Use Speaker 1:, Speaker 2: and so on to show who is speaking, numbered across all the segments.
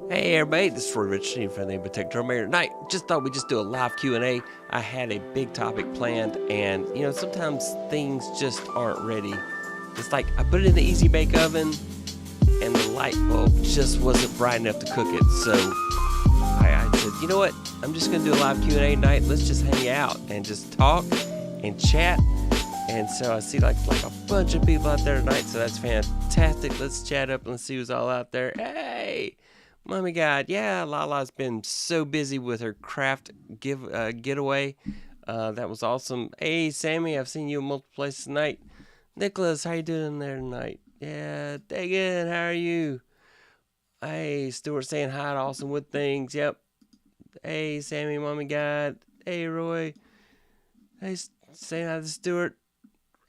Speaker 1: Hey everybody, this is Roy Richardson from the Tech Troublemaker. Tonight, just thought we'd just do a live Q&A. I had a big topic planned, and sometimes things just aren't ready. It's like I put it in the easy bake oven, and the light bulb just wasn't bright enough to cook it. So I said, you know what? I'm just gonna do a live Q&A tonight. Let's just hang out and just talk and chat. And so I see like a bunch of people out there tonight, so that's fantastic. Let's chat up and let's see who's all out there. Hey! Mommy God, yeah, Lala's been so busy with her craft getaway. That was awesome. Hey, Sammy, I've seen you in multiple places tonight. Nicholas, how you doing there tonight? Yeah, Dagan, how are you? Hey, Stuart saying hi to Awesome Wood Things. Yep. Hey, Sammy, Mommy God. Hey, Roy. Hey, saying hi to Stuart.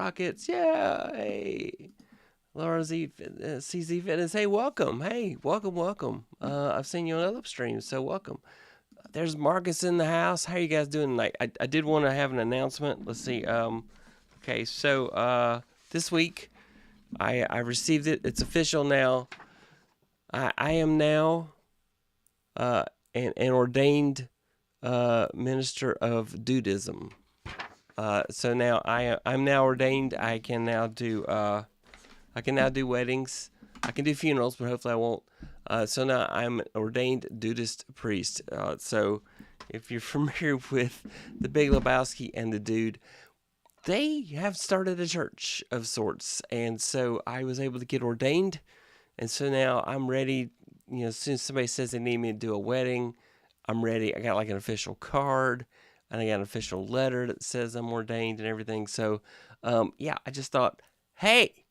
Speaker 1: Rockets, yeah. Hey. Laura Z, CZ Fitness, hey, welcome. Hey, welcome. I've seen you on other streams, so welcome. There's Marcus in the house. How you guys doing tonight? I did want to have an announcement. Let's see. Okay, so this week I received it. It's official now. I am now an ordained minister of dudism. So now I'm now ordained. I can now do weddings. I can do funerals, but hopefully I won't. So now I'm an ordained Dudist priest. So if you're familiar with the Big Lebowski and the Dude, they have started a church of sorts. And so I was able to get ordained. And so now I'm ready. As soon as somebody says they need me to do a wedding, I'm ready. I got like an official card, and I got an official letter that says I'm ordained and everything. So, I just thought, hey,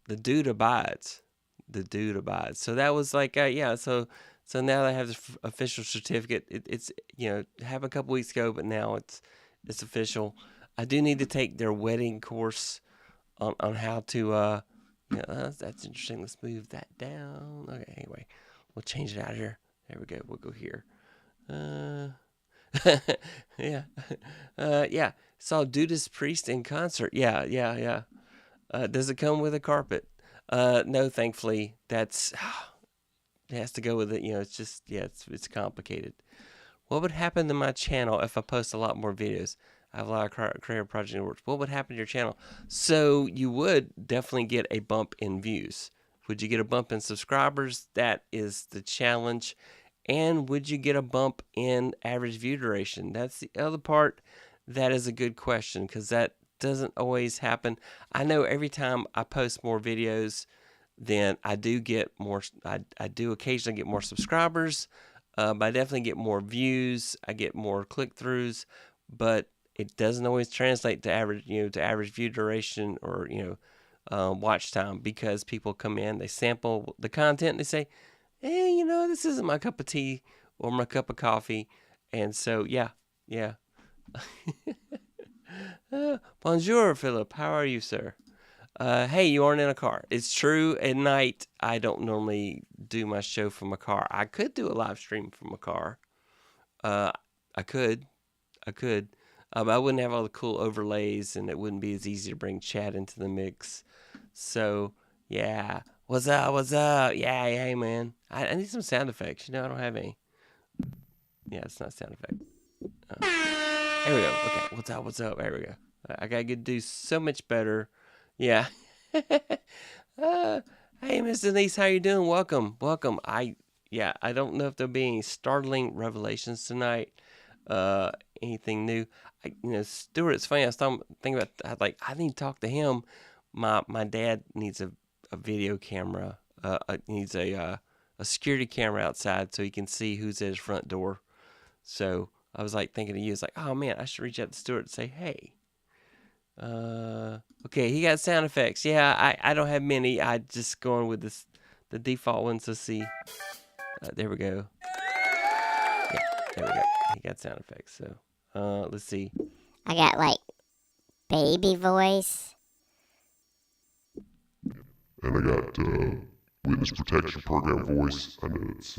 Speaker 1: the dude abides. The dude abides. So that was like, So now I have the official certificate. It's happened a couple weeks ago, but now it's official. I do need to take their wedding course on how to. That's interesting. Let's move that down. Okay. Anyway, we'll change it out here. There we go. We'll go here. Yeah. Saw Dudist priest in concert. Yeah. Does it come with a carpet? No, thankfully. It has to go with it. It's just, it's complicated. What would happen to my channel if I post a lot more videos? I have a lot of creative projects in the works. What would happen to your channel? So you would definitely get a bump in views. Would you get a bump in subscribers? That is the challenge. And would you get a bump in average view duration? That's the other part. That is a good question, because that doesn't always happen. I know every time I post more videos, then I do get more. I do occasionally get more subscribers, but I definitely get more views. I get more click-throughs, but it doesn't always translate to average, to average view duration or watch time, because people come in, they sample the content, and they say, hey, this isn't my cup of tea or my cup of coffee, and so yeah. Bonjour, Philip. How are you, sir? Hey, you aren't in a car. It's true. At night, I don't normally do my show from a car. I could do a live stream from a car. I could. But I wouldn't have all the cool overlays, and it wouldn't be as easy to bring chat into the mix. So, yeah. What's up? Yeah, hey, man. I need some sound effects. I don't have any. Yeah, it's not sound effect. There we go. Okay, what's up? There we go. I gotta do so much better. Yeah. Hey, Miss Denise, how you doing? Welcome. I don't know if there'll be any startling revelations tonight. Anything new? Stuart, it's funny. I was thinking about, I need to talk to him. My dad needs a video camera. Needs a security camera outside so he can see who's at his front door. So I was thinking of you. It's oh man, I should reach out to Stuart and say, hey. Okay, he got sound effects. Yeah, I don't have many. I just going with the default ones. Let's see. There we go. Yeah, there we go. He got sound effects. So, let's see.
Speaker 2: I got baby voice.
Speaker 3: And I got witness protection program voice. I know it's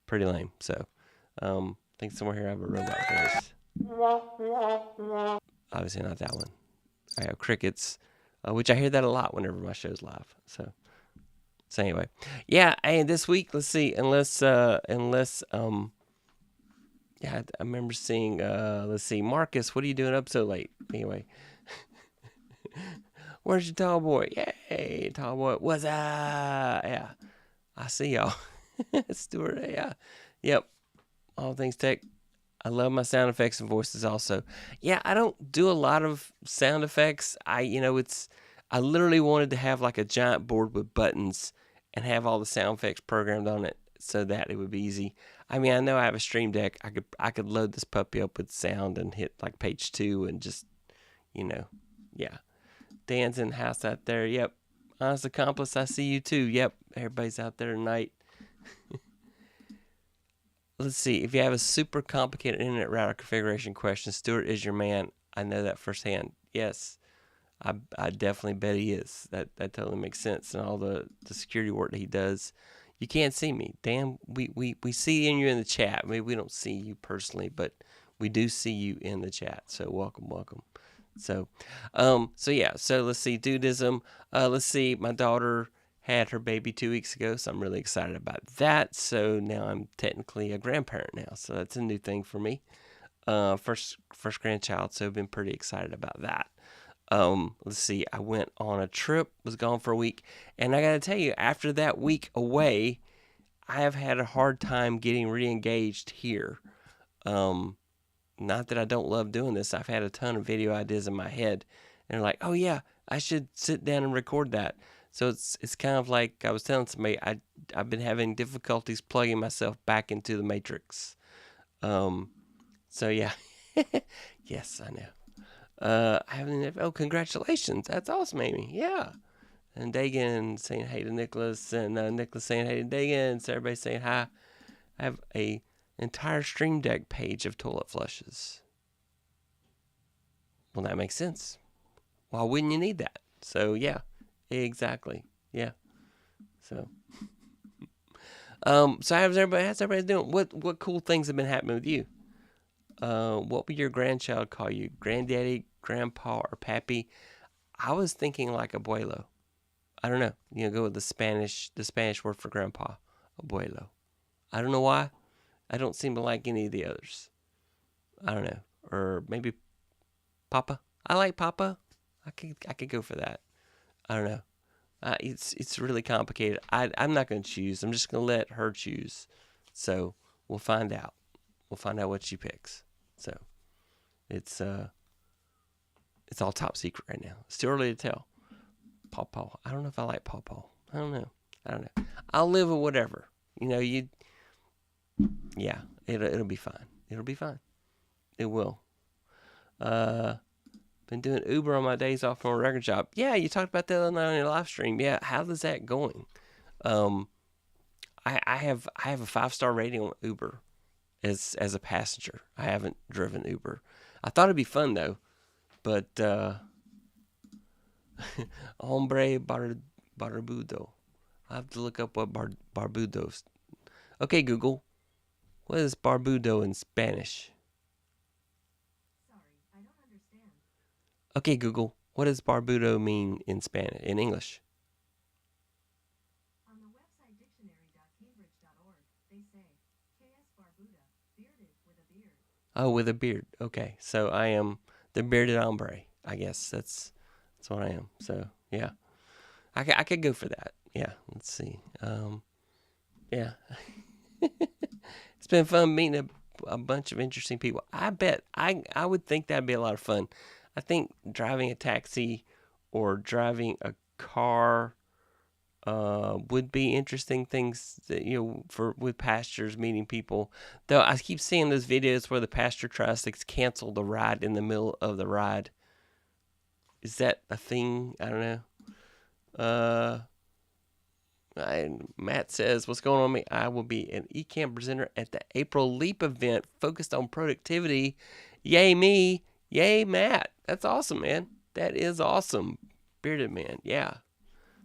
Speaker 1: pretty lame. So, I think somewhere here I have a robot voice. Obviously not that one. I have crickets, which I hear that a lot whenever my show's live. So So anyway, yeah, and this week, let's see, yeah, I remember seeing, let's see, Marcus, what are you doing up so late? Anyway, where's your tall boy? Yay, tall boy, what's up? Yeah, I see y'all. Stuart, yeah, yep, all things tech. I love my sound effects and voices also. Yeah, I don't do a lot of sound effects. I literally wanted to have like a giant board with buttons and have all the sound effects programmed on it so that it would be easy. I mean, I know I have a Stream Deck. I could load this puppy up with sound and hit like page 2 and just, yeah. Dan's in the house out there. Yep. Honest accomplice, I see you too. Yep. Everybody's out there tonight. Let's see. If you have a super complicated internet router configuration question, Stuart is your man. I know that firsthand. Yes, I definitely bet he is. That totally makes sense. And all the security work that he does. You can't see me, Dan. We see you in the chat. Maybe we don't see you personally, but we do see you in the chat. So welcome. So yeah. So let's see. Dudism. Let's see. My daughter had her baby 2 weeks ago, so I'm really excited about that. So now I'm technically a grandparent now, so that's a new thing for me. First grandchild, so I've been pretty excited about that. Let's see, I went on a trip, was gone for a week, and I gotta tell you, after that week away, I have had a hard time getting re-engaged here. Not that I don't love doing this. I've had a ton of video ideas in my head, and they're like, oh yeah, I should sit down and record that. So it's kind of like I was telling somebody, I've been having difficulties plugging myself back into the matrix. So yeah, yes, I know. I haven't. Oh, congratulations! That's awesome, Amy. Yeah, and Dagan saying hey to Nicholas, and Nicholas saying hey to Dagan. So everybody saying hi. I have a entire Stream Deck page of toilet flushes. Well, that makes sense. Why wouldn't you need that? So yeah. Exactly. Yeah. So how's everybody doing? What cool things have been happening with you? What would your grandchild call you? Granddaddy, grandpa, or pappy? I was thinking like abuelo. I don't know. Go with the Spanish word for grandpa, abuelo. I don't know why. I don't seem to like any of the others. I don't know. Or maybe papa. I like papa. I could go for that. I don't know. It's really complicated. I'm not going to choose. I'm just going to let her choose. So we'll find out. We'll find out what she picks. So it's all top secret right now. It's too early to tell. Paw. I don't know if I like paw. I don't know. I'll live with whatever. Yeah, it'll be fine. It'll be fine. It will. Been doing Uber on my days off from a record job. Yeah, you talked about that on your live stream. Yeah, how's that going? I have a 5-star rating on Uber as a passenger. I haven't driven Uber. I thought it'd be fun though, but hombre barbudo. I have to look up what barbudos. Okay, Google. What is barbudo in Spanish? Okay, Google, what does barbudo mean in Spanish, in English?
Speaker 4: On the website dictionary.cambridge.org, they say, K.S. barbuda, bearded with a beard.
Speaker 1: Oh, with a beard. Okay, so I am the bearded hombre. I guess that's what I am. So yeah, I could go for that. Yeah, let's see. Yeah, it's been fun meeting a bunch of interesting people. I bet I would think that'd be a lot of fun. I think driving a taxi or driving a car would be interesting things that, with pastors meeting people. Though I keep seeing those videos where the pastor tries to cancel the ride in the middle of the ride. Is that a thing? I don't know. Matt says, what's going on with me? I will be an eCam presenter at the April Leap event focused on productivity. Yay me. Yay, Matt. That's awesome, man. That is awesome. Bearded man. Yeah.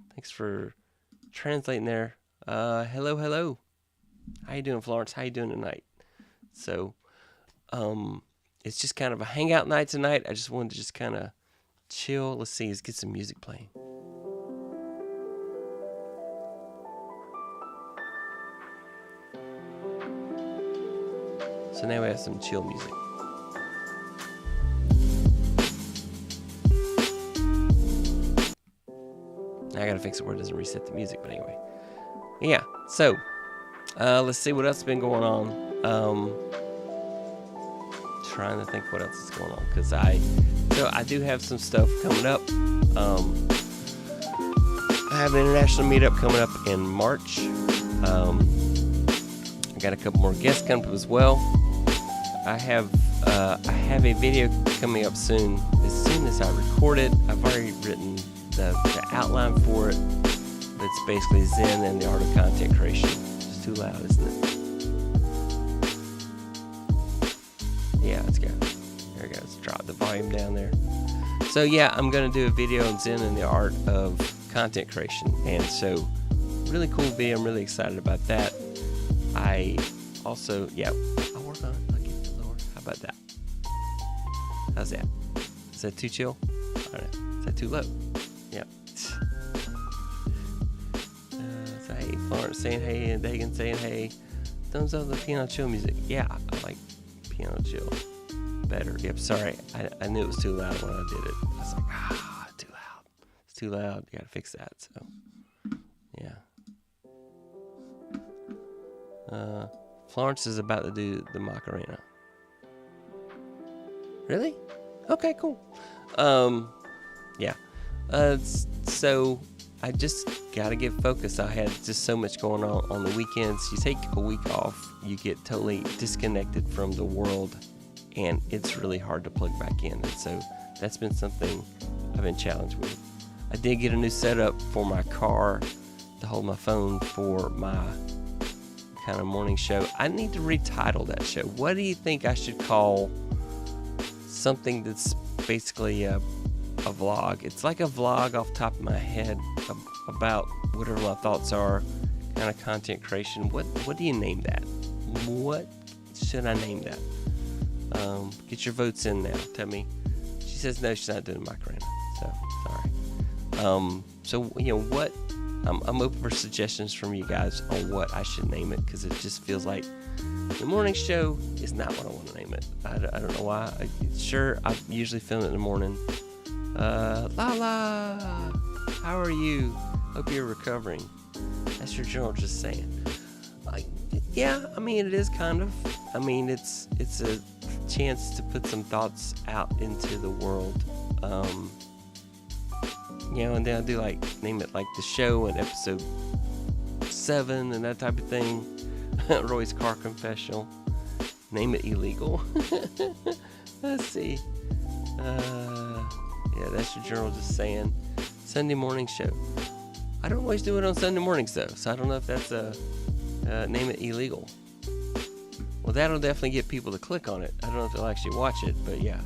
Speaker 1: Thanks for translating there. Hello. How you doing, Florence? How you doing tonight? So, it's just kind of a hangout night tonight. I just wanted to just kind of chill. Let's see. Let's get some music playing. So now we have some chill music. Now I gotta fix it where it doesn't reset the music, but anyway. Yeah, so let's see what else has been going on. Trying to think what else is going on, because I do have some stuff coming up. I have an international meetup coming up in March. I got a couple more guests coming up as well. I have a video coming up soon. As soon as I record it, I've already written the outline for it. It's basically Zen and the art of content creation. It's too loud, isn't it? Yeah, let's go. There we go. Let's drop the volume down there. So yeah, I'm going to do a video on Zen and the art of content creation. And so, really cool video. I'm really excited about that. I also, yeah, I'll work on it. I'll get it lower. How about that? How's that? Is that too chill? I don't know. Is that too low? Yeah. So hey, Florence saying hey, and Dagan saying hey. Thumbs up the piano chill music. Yeah, I like piano chill better. Yep, sorry. I knew it was too loud when I did it. I was like, too loud. It's too loud. You gotta fix that. So, yeah. Florence is about to do the Macarena. Really? Okay, cool. Yeah. So I just gotta get focused. I had just so much going on the weekends. You take a week off, you get totally disconnected from the world, and it's really hard to plug back in. And so that's been something I've been challenged with. I did get a new setup for my car to hold my phone for my kind of morning show. I need to retitle that show. What do you think I should call something that's basically a vlog? It's like a vlog off the top of my head about whatever my thoughts are, kind of content creation. What do you name that? What should I name that? Get your votes in now. Tell me. She says no, she's not doing Macarena. So sorry. So you know what? I'm open for suggestions from you guys on what I should name it, because it just feels like the morning show is not what I want to name it. I don't know why. I usually film it in the morning. Lala, how are you? Hope you're recovering. That's your general just saying. Yeah, I mean, it is kind of. I mean, it's a chance to put some thoughts out into the world. You know, and then I'll do name it like the show and episode 7 and that type of thing. Roy's car confessional. Name it illegal. Let's see. Yeah, that's your journal just saying. Sunday morning show. I don't always do it on Sunday mornings though, so I don't know if that's name it illegal. Well, that'll definitely get people to click on it. I don't know if they'll actually watch it, but yeah.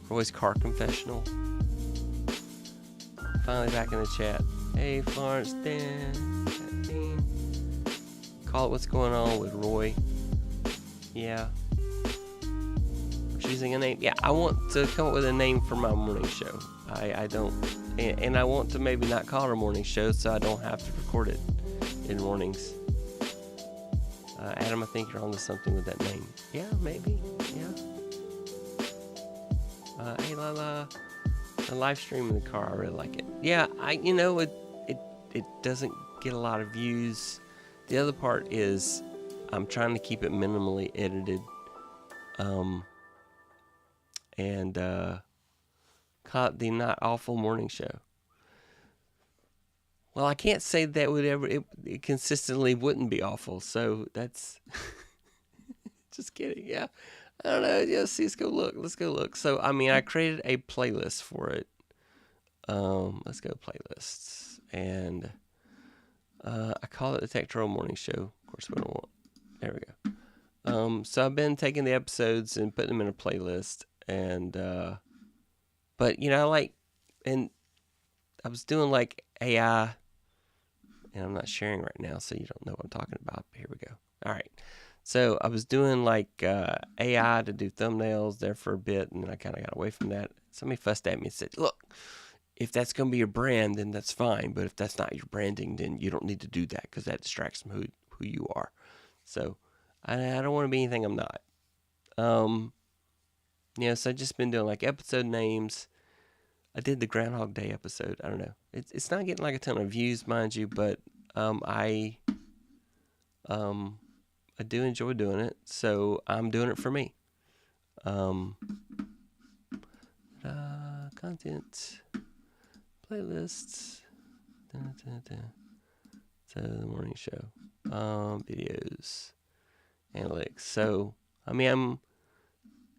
Speaker 1: Roy's car confessional. Finally back in the chat. Hey, Florence, Dan. Call it what's going on with Roy. Yeah. Choosing a name. Yeah, I want to come up with a name for my morning show. I don't, and I want to maybe not call it a morning show so I don't have to record it in mornings. Adam, I think you're onto something with that name. Yeah, maybe. Yeah. Hey, Lala. The live stream in the car, I really like it. Yeah, it doesn't get a lot of views. The other part is I'm trying to keep it minimally edited. And caught the Not Awful Morning Show. Well, I can't say that would ever, it consistently wouldn't be awful, so that's, just kidding, yeah. I don't know, yeah, see, let's go look. So, I mean, I created a playlist for it. Let's go playlists, and I call it the Tech Trouble Morning Show. Of course, we don't want, there we go. So I've been taking the episodes and putting them in a playlist, and, but, and I was doing AI, and I'm not sharing right now, so you don't know what I'm talking about. Here we go. All right. So I was doing AI to do thumbnails there for a bit, and then I kind of got away from that. Somebody fussed at me and said, look, if that's going to be your brand, then that's fine. But if that's not your branding, then you don't need to do that, because that distracts from who you are. So I don't want to be anything I'm not. So I've just been doing like episode names. I did the Groundhog Day episode. I don't know. It's not getting like a ton of views, mind you, but I do enjoy doing it, so I'm doing it for me. Content, playlists, so the morning show, videos, analytics. So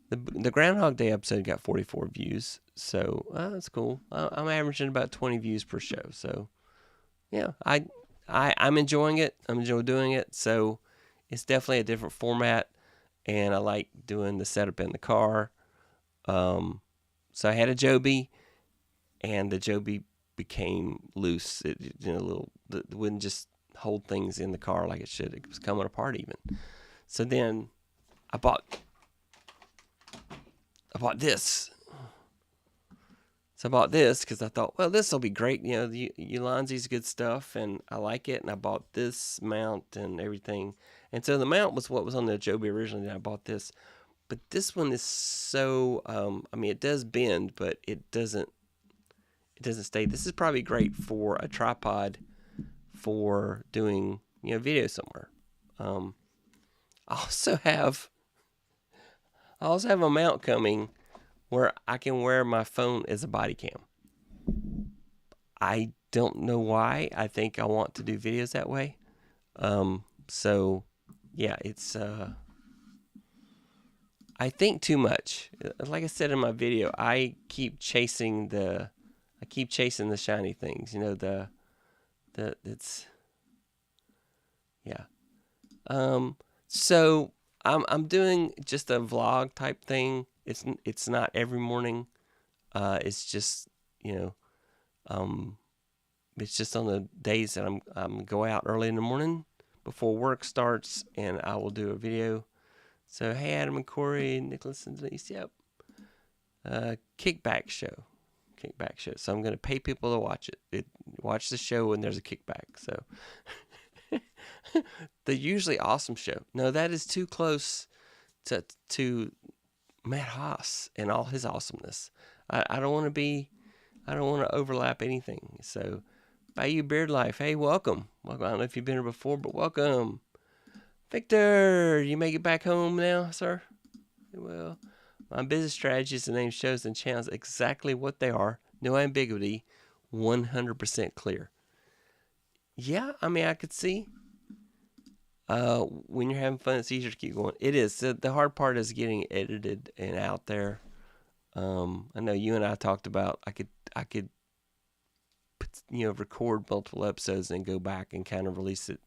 Speaker 1: the Groundhog Day episode got 44 views, so that's cool. I'm averaging about 20 views per show, so yeah, I'm enjoying it. I'm enjoying doing it. So it's definitely a different format, and I like doing the setup in the car. So I had a Joby, and the Joby became loose. It wouldn't just hold things in the car like it should. It was coming apart even. So then I bought this. So I bought this because I thought, well, this will be great. The Ulanzi's good stuff, and I like it. And I bought this mount and everything. And so the mount was what was on the Joby originally, and I bought this. But this one is so, it does bend, but it doesn't stay. This is probably great for a tripod for doing, video somewhere. I also have a mount coming where I can wear my phone as a body cam. I don't know why. I think I want to do videos that way. So yeah, it's, I think too much. Like I said in my video, I keep chasing the shiny things. So I'm doing just a vlog type thing. It's not every morning. It's just it's just on the days that I'm go out early in the morning before work starts, and I will do a video. So, hey, Adam and Corey, Nicholas and Denise, yep. Kickback show. So, I'm going to pay people to watch it. Watch the show when there's a kickback. So, the usually awesome show. No, that is too close to Matt Haas and all his awesomeness. I don't want to overlap anything. So, Bayou Beard Life, hey, welcome. I don't know if you've been here before, but welcome. Victor, you make it back home now, sir? Well, my business strategies and name shows and channels exactly what they are. No ambiguity, 100% clear. Yeah, I could see. When you're having fun, it's easier to keep going. It is. The hard part is getting edited and out there. I know you and I talked about I could record multiple episodes and go back and kind of release it.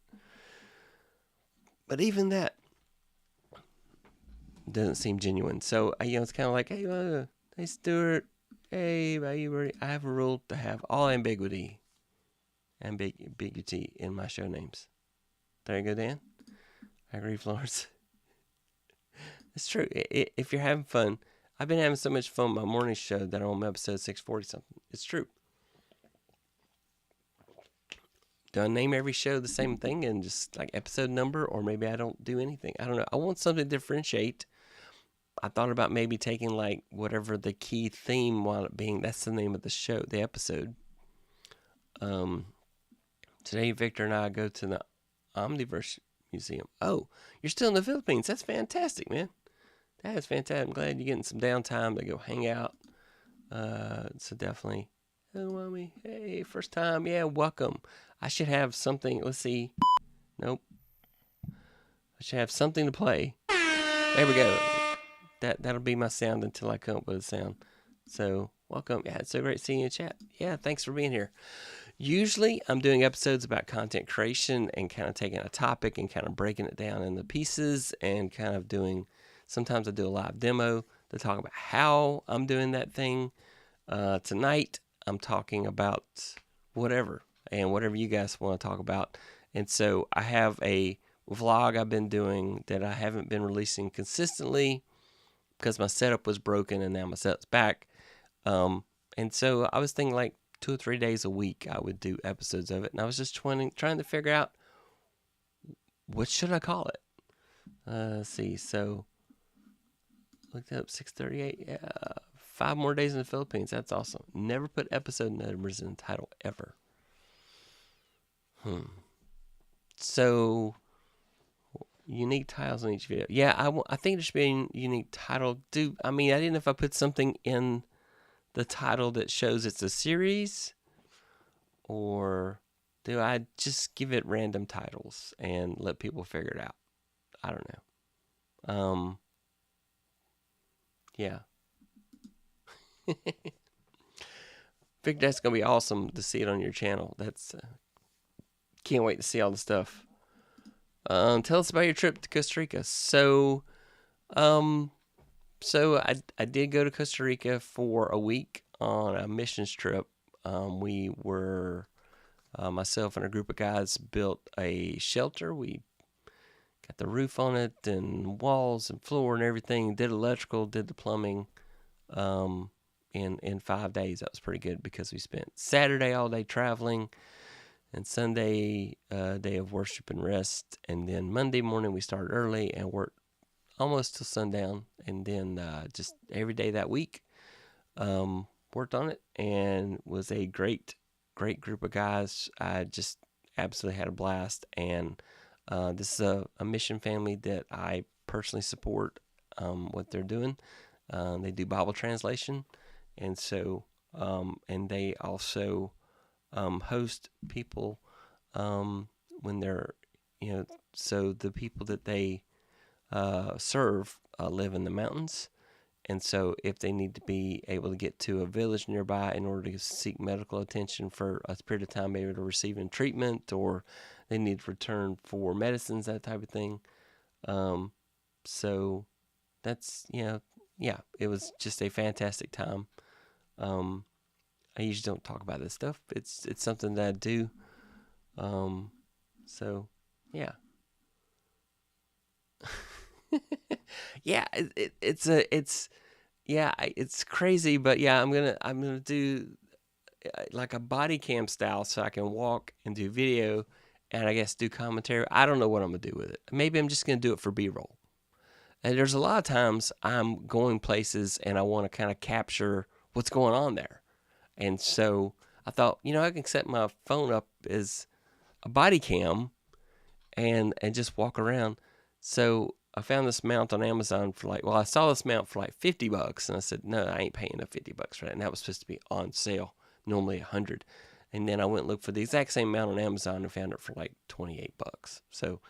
Speaker 1: But even that doesn't seem genuine. So, it's kind of like, hey, Stuart, hey, I have a rule to have all ambiguity in my show names. There you go, Dan. I agree, Florence. It's true. If you're having fun, I've been having so much fun with my morning show that I'm on episode 640 something. It's true. Do I name every show the same thing and just like episode number, or maybe I don't do anything? I don't know. I want something to differentiate. I thought about maybe taking like whatever the key theme while it being, that's the name of the show, the episode. Today, Victor and I go to the Omniverse Museum. Oh, you're still in the Philippines. That's fantastic, man. That is fantastic. I'm glad you're getting some downtime to go hang out. So definitely. Oh, mommy. Hey, first time. Yeah, welcome. I should have something. Let's see. Nope. I should have something to play. There we go. That'll be my sound until I come up with a sound. So, welcome. Yeah, it's so great seeing you in chat. Yeah, thanks for being here. Usually, I'm doing episodes about content creation and kind of taking a topic and kind of breaking it down into pieces and kind of doing, sometimes I do a live demo to talk about how I'm doing that thing. Tonight, I'm talking about whatever you guys want to talk about. And so I have a vlog I've been doing that I haven't been releasing consistently because my setup was broken and now my setup's back. And so I was thinking like 2 or 3 days a week I would do episodes of it. And I was just trying to figure out what should I call it. Let's see. So Looked up 638. Yeah, 5 more days in the Philippines. That's awesome. Never put episode numbers in the title ever. So, unique titles on each video. Yeah, I think there should be a unique title. I didn't know if I put something in the title that shows it's a series, or do I just give it random titles and let people figure it out? I don't know. Yeah. Figured that's gonna be awesome to see it on your channel. That's can't wait to see all the stuff. Tell us about your trip to Costa Rica. So I did go to Costa Rica for a week on a missions trip. We were myself and a group of guys built a shelter. We got the roof on it and walls and floor and everything. Did electrical, did the plumbing. In 5 days. That was pretty good because we spent Saturday all day traveling, and Sunday day of worship and rest, and then Monday morning we started early and worked almost till sundown, and then just every day that week worked on it, and was a great group of guys. I just absolutely had a blast, and this is a mission family that I personally support what they're doing. They do Bible translation, and so and they also host people when they're, so the people that they serve live in the mountains, and so if they need to be able to get to a village nearby in order to seek medical attention for a period of time, maybe to receiving treatment, or they need to return for medicines, that type of thing. So that's, yeah, it was just a fantastic time. I usually don't talk about this stuff. It's something that I do. So yeah. Yeah, it's crazy, but yeah, I'm gonna do like a body cam style, so I can walk and do video, and I guess do commentary. I don't know what I'm gonna do with it. Maybe I'm just gonna do it for B-roll. And there's a lot of times I'm going places and I want to kind of capture what's going on there. And so I thought, I can set my phone up as a body cam and just walk around. So I found this mount on Amazon for I saw this mount for like $50, and I said, no, I ain't paying no $50 for that. And that was supposed to be on sale, normally $100. And then I went and looked for the exact same mount on Amazon and found it for like $28. So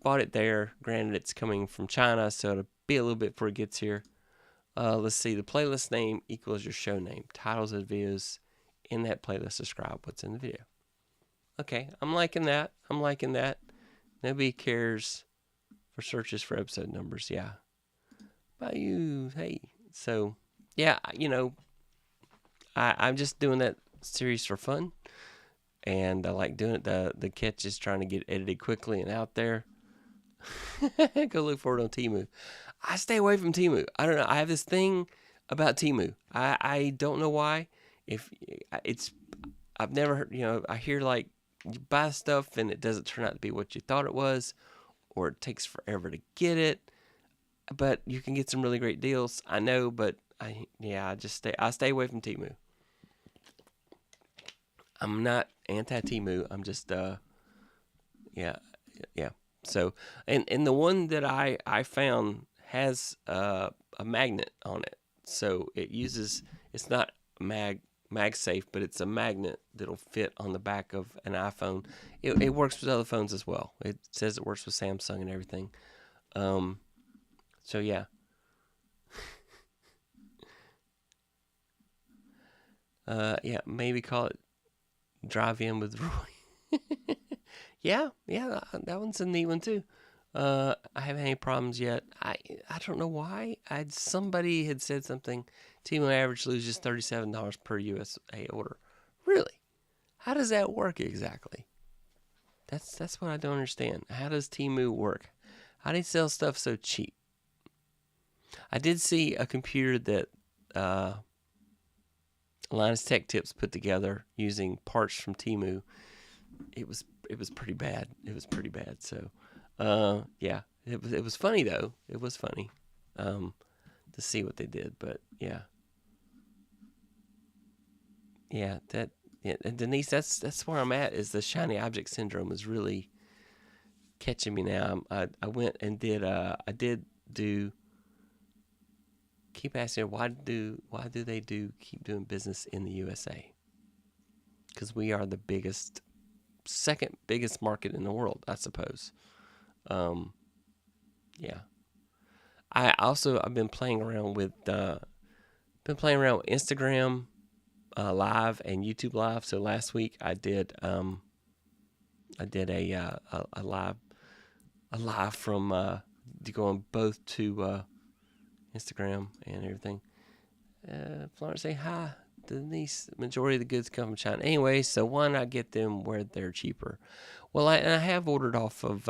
Speaker 1: bought it there. Granted, it's coming from China, so it'll be a little bit before it gets here. Let's see. The playlist name equals your show name. Titles of the videos in that playlist describe what's in the video. Okay, I'm liking that. Nobody cares for searches for episode numbers. Yeah. About you. Hey. So, yeah, I'm just doing that series for fun. And I like doing it. The catch is trying to get edited quickly and out there. Go look for it on Temu. I stay away from Temu. I don't know. I have this thing about Temu. I don't know why. I've never heard, I hear like you buy stuff and it doesn't turn out to be what you thought it was, or it takes forever to get it. But you can get some really great deals. I know, but I stay away from Temu. I'm not anti-Temu. I'm just yeah. So, and the one that I found has a magnet on it. So it's not MagSafe, but it's a magnet that'll fit on the back of an iPhone. It works with other phones as well. It says it works with Samsung and everything. So yeah. Yeah, maybe call it Drive In with Roy. Yeah, that one's a neat one too. I haven't had any problems yet. I don't know why. Somebody had said something. Temu average loses $37 per USA order. Really? How does that work exactly? That's what I don't understand. How does Temu work? How do they sell stuff so cheap? I did see a computer that Linus Tech Tips put together using parts from Temu. It was pretty bad. So, yeah, it was funny though. It was funny. to see what they did. But yeah, and Denise, that's where I'm at. Is the shiny object syndrome is really catching me now. I went and did I did do. Keep asking why do they keep doing business in the USA? Because we are the second biggest market in the world, I suppose. Yeah. I've been playing around with Instagram Live and YouTube Live. So last week I did a live from going both to Instagram and everything. Florence, say hi. Denise, majority of the goods come from China. Anyway, so why not get them where they're cheaper? Well, I have ordered off of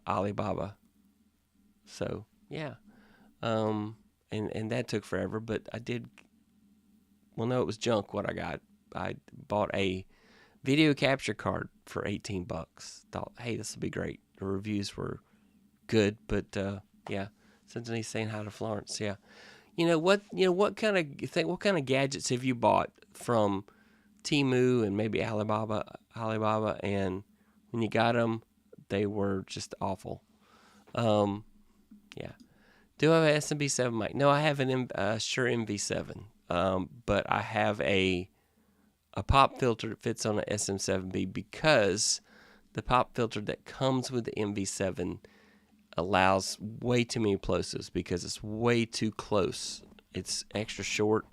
Speaker 1: Alibaba. So, yeah. And that took forever, but I did. Well, no, it was junk what I got. I bought a video capture card for $18. Thought, hey, this will be great. The reviews were good, but yeah. So Denise saying hi to Florence. Yeah. What kind of gadgets have you bought from Temu and maybe Alibaba, and when you got them, they were just awful. Yeah. Do I have an SMB7 mic? No, I have an Shure MV7. But I have a pop filter that fits on an SM7B because the pop filter that comes with the MV7 allows way too many plosives because it's way too close. It's extra short,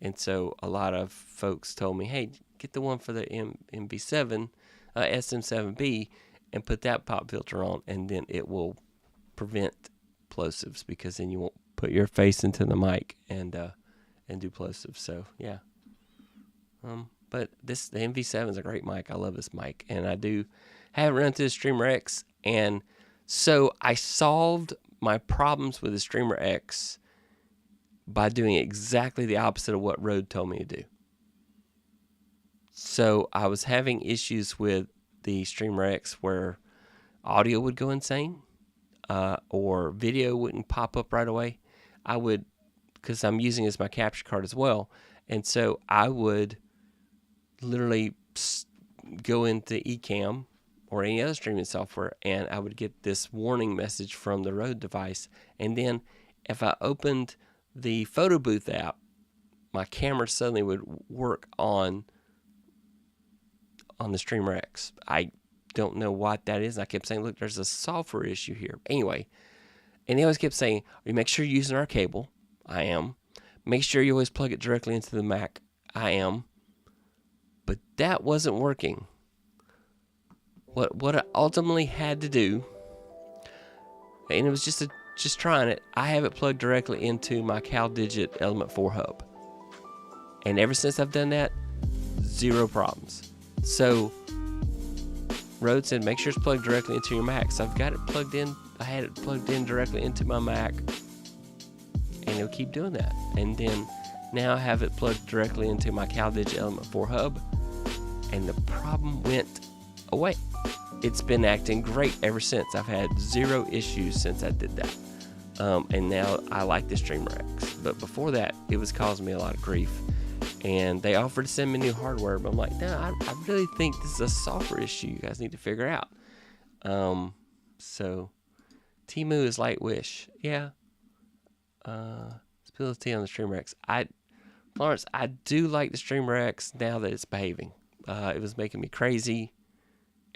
Speaker 1: and so a lot of folks told me, hey, get the one for the MV7, SM7B, and put that pop filter on, and then it will prevent plosives because then you won't put your face into the mic and do plosives. So yeah. But the MV7 is a great mic. I love this mic, and I haven't run to the Streamer X, and so I solved my problems with the Streamer X by doing exactly the opposite of what Rode told me to do. So I was having issues with the Streamer X where audio would go insane, or video wouldn't pop up right away. I would, because I'm using it as my capture card as well, and so I would literally go into Ecamm or any other streaming software, and I would get this warning message from the Rode device. And then if I opened the photo booth app, my camera suddenly would work on the Streamer X. I don't know what that is. I kept saying, look, there's a software issue here. Anyway, and they always kept saying, you make sure you're using our cable. I am. Make sure you always plug it directly into the Mac. I am. But that wasn't working. What I ultimately had to do, and it was just trying it, I have it plugged directly into my CalDigit Element 4 hub. And ever since I've done that, zero problems. So Rode said, make sure it's plugged directly into your Mac. So I've got it plugged in. I had it plugged in directly into my Mac, and it'll keep doing that. And then now I have it plugged directly into my CalDigit Element 4 hub, and the problem went away. It's been acting great ever since. I've had zero issues since I did that. And now I like the Streamer X. But before that, it was causing me a lot of grief. And they offered to send me new hardware, but I'm like, no, I really think this is a software issue you guys need to figure out. So Temu is like Wish. Yeah. Stability on the Streamer X. Florence, I do like the Streamer X now that it's behaving. It was making me crazy.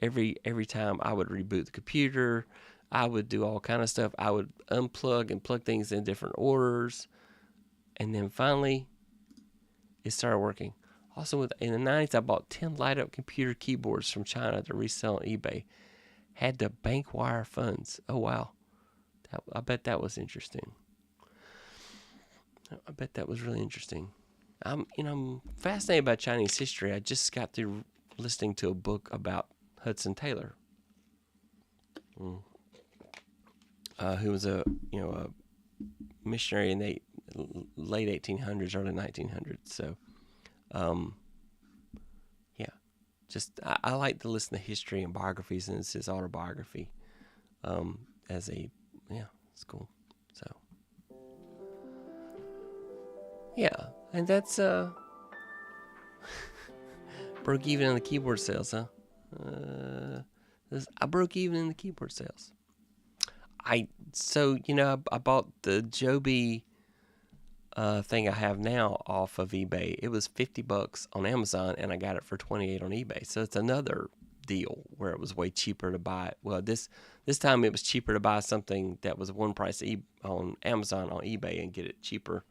Speaker 1: Every time I would reboot the computer, I would do all kind of stuff. I would unplug and plug things in different orders, and then finally, it started working. Also, in the 90s, I bought 10 light-up computer keyboards from China to resell on eBay. Had to bank wire funds. Oh wow, I bet that was interesting. I bet that was really interesting. I'm fascinated by Chinese history. I just got through listening to a book about Hudson Taylor, who was a missionary in the late 1800s, early 1900s. So, yeah, I like to listen to history and biographies, and it's his autobiography. It's cool. So, Yeah, and that's broke even on the keyboard sales, huh? I broke even in the keyboard sales. I bought the Joby thing I have now off of eBay. It was $50 on Amazon, and I got it for $28 on eBay. So it's another deal where it was way cheaper to buy it. Well, this time it was cheaper to buy something that was one price on Amazon on eBay and get it cheaper.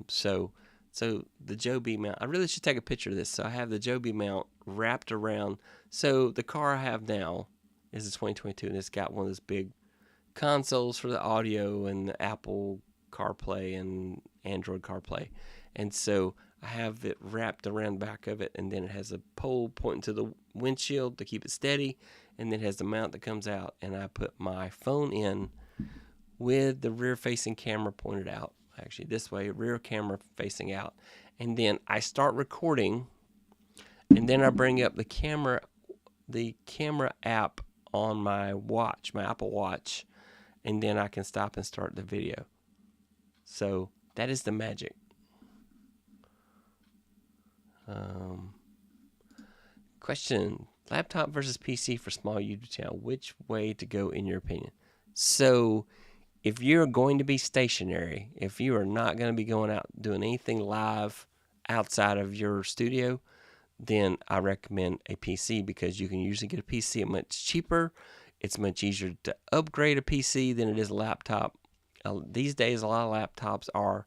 Speaker 1: So the Joby mount, I really should take a picture of this. So I have the Joby mount wrapped around. So the car I have now is a 2022, and it's got one of those big consoles for the audio and the Apple CarPlay and Android CarPlay. And so I have it wrapped around the back of it, and then it has a pole pointing to the windshield to keep it steady, and then it has the mount that comes out, and I put my phone in with the rear-facing camera pointed out. Actually, this way, rear camera facing out. And then I start recording, and then I bring up the camera app on my watch, my Apple Watch, and then I can stop and start the video. So that is the magic. Question: laptop versus PC for small YouTube channel. Which way to go in your opinion? So if you're going to be stationary, if you are not going to be going out doing anything live outside of your studio, then I recommend a PC, because you can usually get a PC much cheaper. It's much easier to upgrade a PC than it is a laptop. These days, a lot of laptops are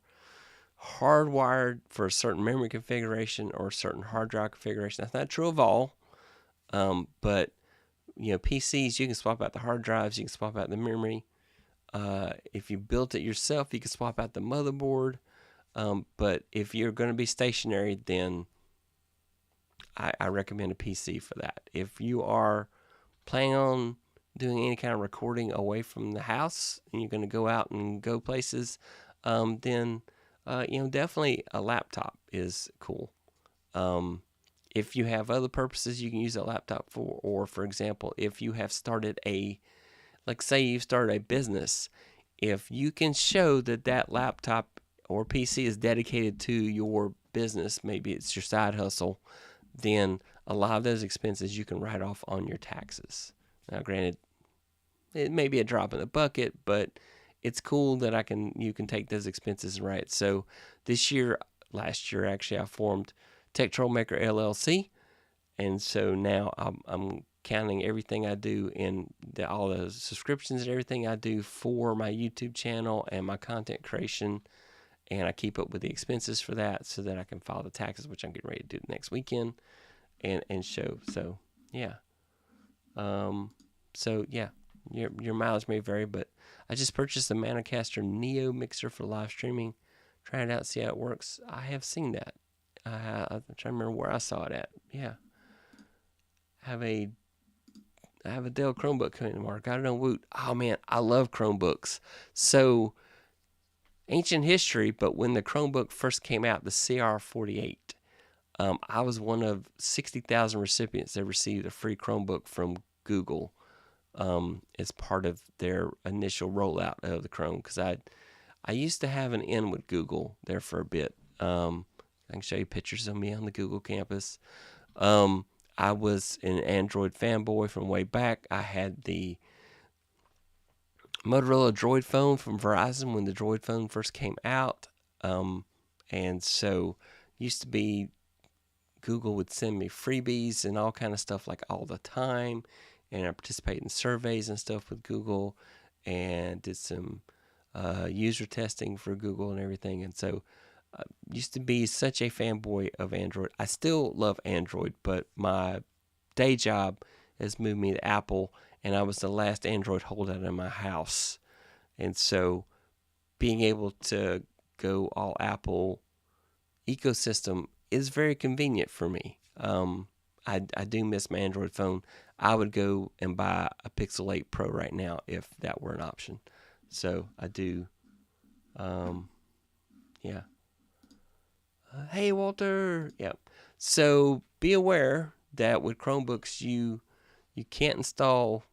Speaker 1: hardwired for a certain memory configuration or a certain hard drive configuration. That's not true of all, but PCs, you can swap out the hard drives, you can swap out the memory. If you built it yourself, you can swap out the motherboard. But if you're going to be stationary, then I recommend a PC for that. If you are planning on doing any kind of recording away from the house and you're going to go out and go places, then definitely a laptop is cool. If you have other purposes you can use a laptop for, or for example, if you have started say you've started a business, if you can show that laptop or PC is dedicated to your business, maybe it's your side hustle, then a lot of those expenses you can write off on your taxes. Now, granted, it may be a drop in the bucket, but it's cool that you can take those expenses and write. So last year actually, I formed Tech Troublemaker LLC, and so now I'm counting everything I do in all the subscriptions and everything I do for my YouTube channel and my content creation, and I keep up with the expenses for that so that I can file the taxes, which I'm getting ready to do next weekend, and show. So yeah. Your mileage may vary, but I just purchased the Manacaster Neo mixer for live streaming. Try it out, see how it works. I have seen that. I'm trying to remember where I saw it at. Yeah. I have a Dell Chromebook coming tomorrow. Got it on Woot. Oh man, I love Chromebooks. So ancient history, but when the Chromebook first came out, the CR48, I was one of 60,000 recipients that received a free Chromebook from Google as part of their initial rollout of the Chrome, because I used to have an in with Google there for a bit. I can show you pictures of me on the Google campus. I was an Android fanboy from way back. I had the Motorola Droid phone from Verizon when the Droid phone first came out. And so used to be Google would send me freebies and all kind of stuff like all the time. And I participated in surveys and stuff with Google and did some user testing for Google and everything. And so I used to be such a fanboy of Android. I still love Android, but my day job has moved me to Apple, and I was the last Android holdout in my house. And so being able to go all Apple ecosystem is very convenient for me. I do miss my Android phone. I would go and buy a Pixel 8 Pro right now if that were an option. So I do. Yeah. Hey, Walter. Yep. So be aware that with Chromebooks, you can't install.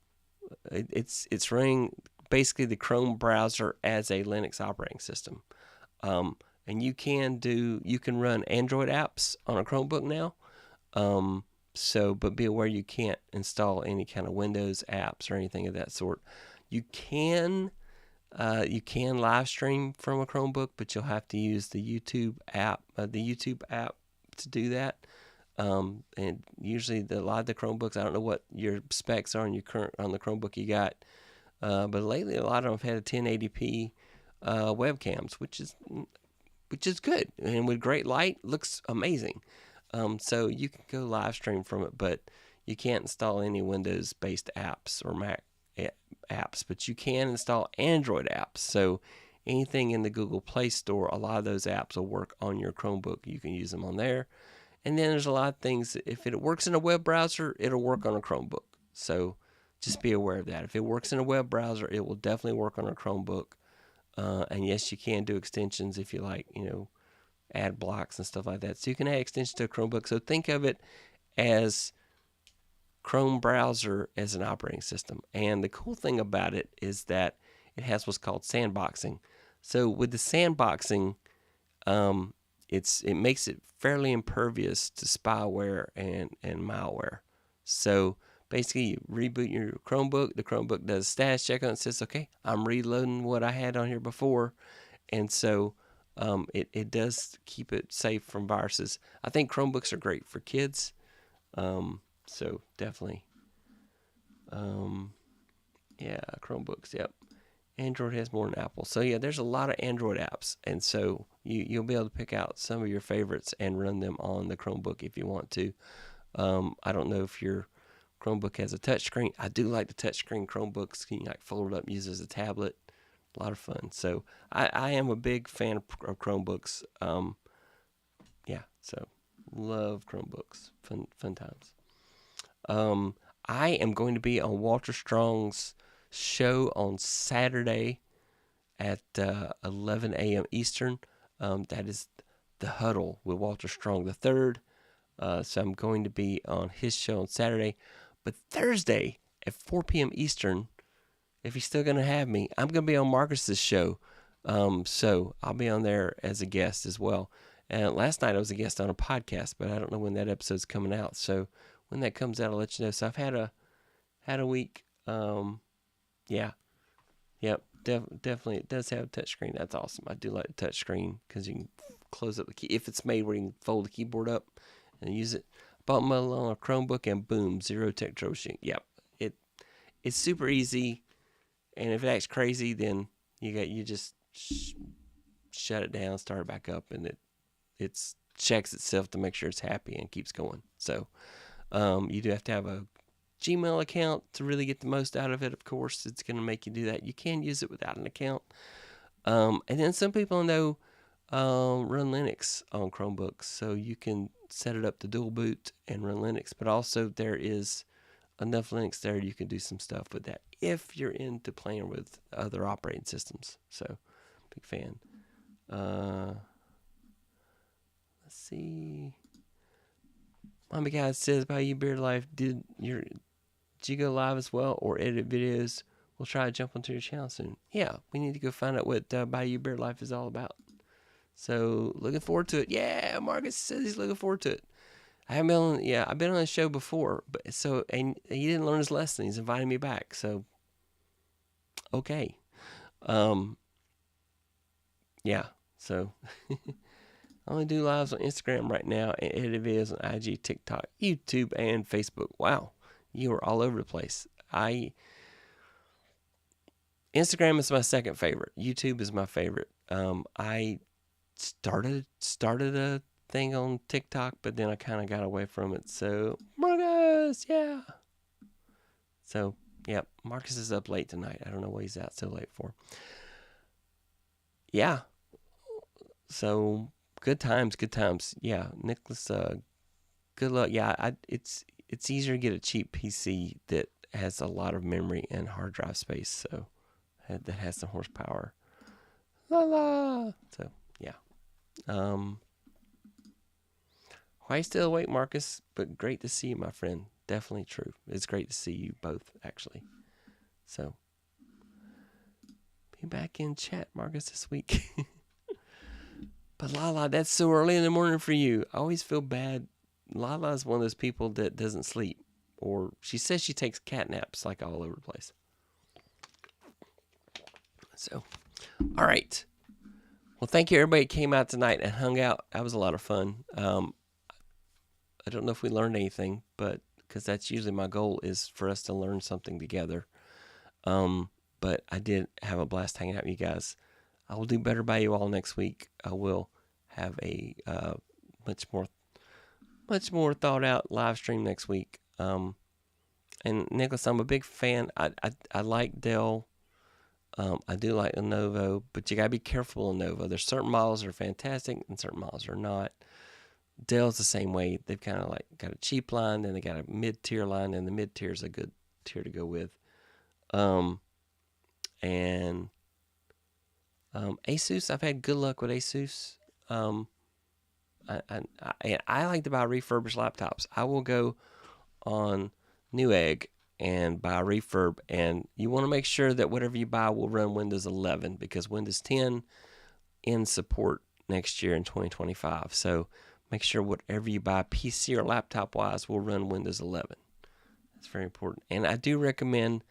Speaker 1: It's running basically the Chrome browser as a Linux operating system. and you can run Android apps on a Chromebook now. But be aware you can't install any kind of Windows apps or anything of that sort. You can live stream from a Chromebook, but you'll have to use the YouTube app to do that. And usually a lot of the Chromebooks, I don't know what your specs are on the Chromebook you got, but lately a lot of them have had 1080p webcams, which is good, and with great light, looks amazing. So you can go live stream from it, but you can't install any Windows-based apps or Mac apps, but you can install Android apps. So anything in the Google Play Store, a lot of those apps will work on your Chromebook. You can use them on there. And then there's a lot of things, if it works in a web browser, it'll work on a Chromebook. So just be aware of that. If it works in a web browser, it will definitely work on a Chromebook. And yes, you can do extensions if you like, ad blocks and stuff like that. So you can add extensions to a Chromebook. So think of it as Chrome browser as an operating system. And the cool thing about it is that it has what's called sandboxing. So with the sandboxing, it makes it fairly impervious to spyware and malware. So basically, you reboot your Chromebook. The Chromebook does a status check on it and says, okay, I'm reloading what I had on here before. And so it does keep it safe from viruses. I think Chromebooks are great for kids. So definitely. Chromebooks, yep. Android has more than Apple. So yeah, there's a lot of Android apps. And so you'll be able to pick out some of your favorites and run them on the Chromebook if you want to. I don't know if your Chromebook has a touchscreen. I do like the touchscreen Chromebooks. You can fold it up and use it as a tablet. A lot of fun. So I am a big fan of Chromebooks. So love Chromebooks. Fun times. I am going to be on Walter Strong's show on Saturday at 11 a.m. Eastern. That is The Huddle with Walter Strong III. So I'm going to be on his show on Saturday. But Thursday at 4 p.m. Eastern, if he's still going to have me, I'm going to be on Marcus's show. So I'll be on there as a guest as well. And last night I was a guest on a podcast, but I don't know when that episode's coming out. So when that comes out, I'll let you know. So I've had a week. Definitely. It does have a touchscreen. That's awesome. I do like the touchscreen because you can close up the key. If it's made where you can fold the keyboard up and use it. Bought my on a Chromebook and boom, zero tech troubleshooting. Yep. It's super easy. And if it acts crazy, then you just shut it down, start it back up, and it checks itself to make sure it's happy and keeps going. So you do have to have a Gmail account to really get the most out of it. Of course, it's going to make you do that. You can use it without an account. And then some people I know run Linux on Chromebooks, so you can set it up to dual boot and run Linux. But also there is enough Linux there you can do some stuff with that if you're into playing with other operating systems. So, big fan. Let's see. Mommy Guy says, Bayou Beard Life, did you go live as well or edit videos? We'll try to jump onto your channel soon. Yeah, we need to go find out what Bayou Beard Life is all about. So, looking forward to it. Yeah, Marcus says he's looking forward to it. I've been on the show before, and he didn't learn his lesson. He's inviting me back. So, okay. So I only do lives on Instagram right now and edit videos on IG, TikTok, YouTube, and Facebook. Wow, you are all over the place. Instagram is my second favorite. YouTube is my favorite. I started a thing on TikTok, but then I kind of got away from it. So Marcus, yeah. So yeah, Marcus is up late tonight. I don't know what he's out so late for. Yeah. So good times. Yeah, Nicholas. Good luck. Yeah, it's easier to get a cheap PC that has a lot of memory and hard drive space. So that has some horsepower. La la. So yeah. Why are you still awake, Marcus? But great to see you, my friend. Definitely true. It's great to see you both, actually. So, be back in chat, Marcus, this week. But Lala, that's so early in the morning for you. I always feel bad. Lala is one of those people that doesn't sleep. Or she says she takes cat naps like all over the place. So, all right. Well, thank you everybody that came out tonight and hung out. That was a lot of fun. I don't know if we learned anything, but because that's usually my goal is for us to learn something together. But I did have a blast hanging out with you guys. I will do better by you all next week. I will have a much more thought out live stream next week. And Nicholas, I'm a big fan. I like Dell. I do like Lenovo, but you gotta be careful with Lenovo. There's certain models that are fantastic and certain models are not. Dell's the same way. They've kind of like got a cheap line, then they got a mid-tier line, and the mid-tier is a good tier to go with. And Asus, I've had good luck with Asus. I like to buy refurbished laptops. I will go on Newegg and buy a refurb, and you want to make sure that whatever you buy will run Windows 11 because Windows 10 ends support next year in 2025. So make sure whatever you buy, PC or laptop wise, will run Windows 11. That's very important. And I do recommend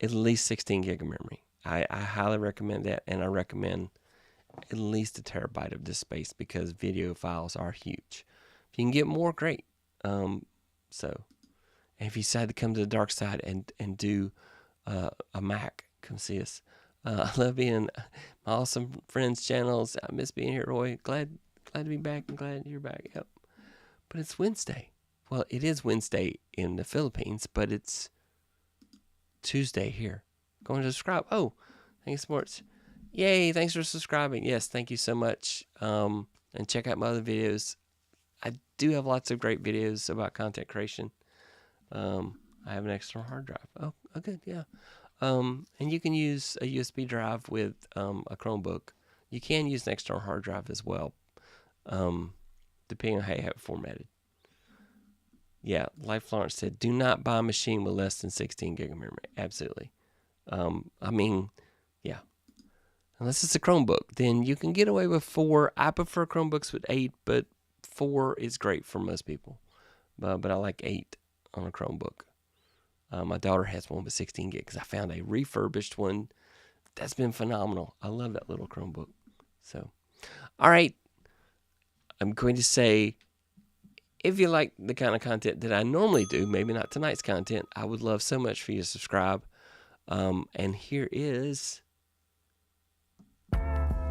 Speaker 1: at least 16 gig of memory. I highly recommend that, and I recommend at least 1 terabyte of disk space because video files are huge. If you can get more, great. And if you decide to come to the dark side and do a Mac, come see us. I love being my awesome friends' channels. I miss being here, Roy. Glad to be back and glad you're back. Yep. But it's Wednesday. Well, it is Wednesday in the Philippines, but it's Tuesday here. Going to subscribe. Oh, thanks, Sports. Yay, thanks for subscribing. Yes, thank you so much. And check out my other videos. I do have lots of great videos about content creation. I have an external hard drive. Oh, good, yeah. And you can use a USB drive with a Chromebook. You can use an external hard drive as well, depending on how you have it formatted. Yeah, like Florence said, do not buy a machine with less than 16 gig of memory. Absolutely. Yeah. Unless it's a Chromebook, then you can get away with 4. I prefer Chromebooks with 8, but 4 is great for most people. But I like 8 on a Chromebook. My daughter has one with 16 gigs. I found a refurbished one. That's been phenomenal. I love that little Chromebook. So, all right. I'm going to say, if you like the kind of content that I normally do, maybe not tonight's content, I would love so much for you to subscribe. And here is my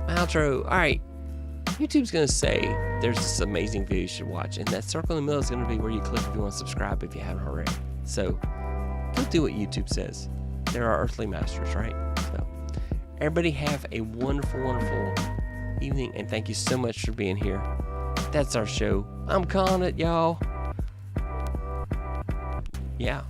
Speaker 1: outro. All right. YouTube's going to say there's this amazing video you should watch, and that circle in the middle is going to be where you click if you want to subscribe if you haven't already. So go do what YouTube says. They're our earthly masters, right? So everybody have a wonderful, wonderful evening, and thank you so much for being here. That's our show. I'm calling it, y'all. Yeah.